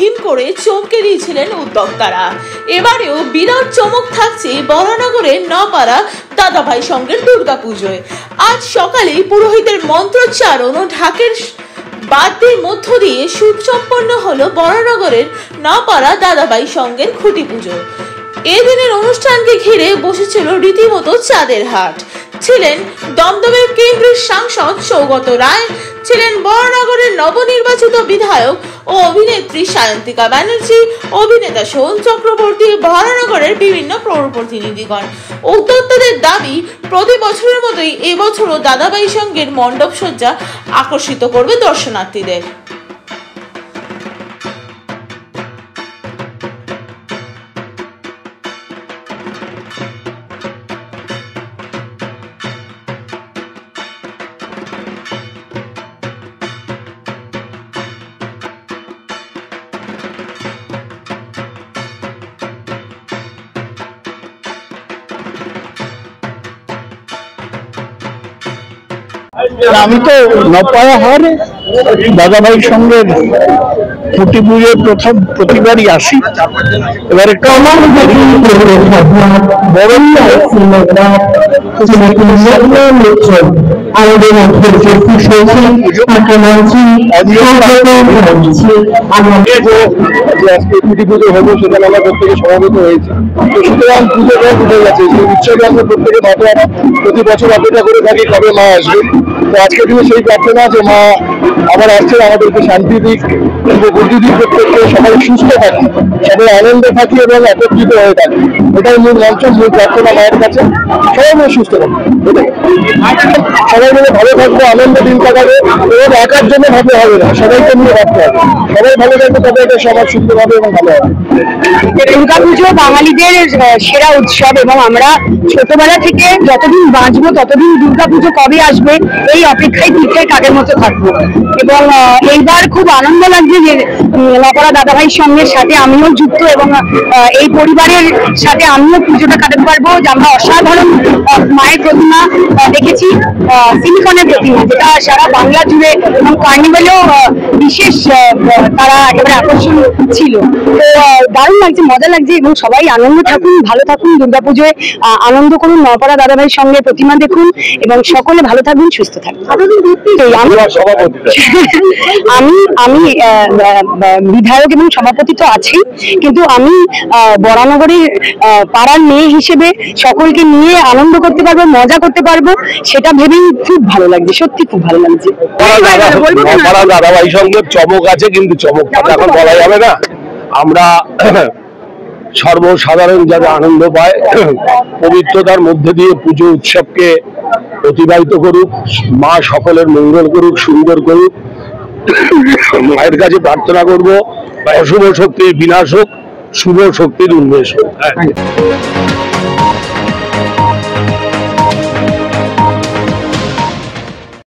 হিম করে চমকে দিয়েছিলেন উদ্যোক্তারা। এবারেও বিরাট চমক থাকছে বরানগরের নপাড়া দাদাভাই সংঘের দুর্গাপুজোয়। আজ সকালে পুরোহিতের মন্ত্রোচ্চারণ ও ঢাকের বাদ্যের মধ্য দিয়ে সুসম্পন্ন হলো বরানগরের নপাড়া দাদাভাই সংঘের খুঁটি পুজো। এদিনের অনুষ্ঠানকে ঘিরে বসেছিল রীতিমতো চাঁদের হাট। ছিলেন দমদমের কেন্দ্রের সাংসদ সৌগত রায়, ছিলেন বরানগরের নবনির্বাচিত বিধায়ক ও অভিনেত্রী সায়ন্তিকা ব্যানার্জি, অভিনেতা সোহন চক্রবর্তী, বরানগরের বিভিন্ন প্রতিনিধিগণ। উদ্যোক্তাদের দাবি, প্রতি বছরের মতোই এবছরও দাদাভাই সংঘের মণ্ডপ সজ্জা আকর্ষিত করবে দর্শনার্থীদের। আমি তো নপাড়া হার দাদাভাই সঙ্গের খুঁটি পুজোর প্রতিবারই আসি। এবারে খুঁটি পুজো হবো সেখানে আমরা প্রত্যেকে সমবেত হয়েছি। সুতরাং পুজো উঠে গেছে, সেই উৎসবে আমরা প্রত্যেকে প্রতি বছর অপেক্ষা করে থাকি কবে মা আসবে। তো আজকের দিনে সেই প্রার্থনা আছে মা আবার আসছেন, আমাদেরকে শান্তি দিক, বুদ্ধি দিক, প্রত্যেককে সবাই সুস্থ থাকি, সবাই আনন্দে থাকি এবং একত্রিত হয়ে থাকি। এটাই মূল মন্ত্র, মূল প্রার্থনা মায়ের কাছে। সবাই মিলে সুস্থ থাকবে, সবাই মিলে ভালো থাকবো, আনন্দ দিন কাটাবে এবং একার জন্য ভাবতে হবে না, সবাইকে মিলে ভাবতে হবে। সবাই ভালো থাকবে, তবে এটা সবার সুস্থ হবে এবং ভালো হবে। দুর্গাপুজো বাঙালিদের সেরা উৎসব এবং আমরা ছোটবেলা থেকে যতদিন বাঁচবো ততদিন দুর্গাপুজো কবে আসবে এই অপেক্ষায় ঠিকঠাক কাগের মতো থাকবো। এবং এইবার খুব আনন্দ লাগছে যে নপাড়া দাদাভাই সঙ্গের সাথে আমিও যুক্ত এবং এই পরিবারের সাথে আমিও পুজোটা কাটাতে পারবো। আমরা অসাধারণ মায়ের প্রতিমা দেখেছি, সিলিকনের প্রতিমা, যেটা সারা বাংলা জুড়ে এবং কার্নিভালেও বিশেষ তারা একেবারে আকর্ষণ ছিল। তো দারুণ লাগছে, মজা লাগছে এবং সবাই আনন্দ থাকুন, ভালো থাকুন, দুর্গাপুজোয় আনন্দ করুন, নপাড়া দাদাভাইয়ের সঙ্গে প্রতিমা দেখুন এবং সকলে ভালো থাকবেন, সুস্থ থাকবেন। আমি বিধায়ক এবং সভাপতি তো আছি, কিন্তু আমি বরানগরের পাড়ার মেয়ে হিসেবে সকলকে নিয়ে আনন্দ করতে পারবো, মজা করতে পারবো, সেটা ভেবেই খুব ভালো লাগছে, সত্যি খুব ভালো লাগছে। দাদাভাই সঙ্গে চমক আছে, কিন্তু চমকটা এখন বলা যাবে না। আমরা সর্বসাধারণ যারা আনন্দ পায়, পবিত্রতার মধ্যে দিয়ে পুজো উৎসবকে অতিবাহিত করুক, মা সকলের মঙ্গল করুক, সুন্দর করুক। মায়ের কাছে প্রার্থনা করবো অশুভ শক্তির বিনাশ হোক, শুভ শক্তির উন্মেষ হোক।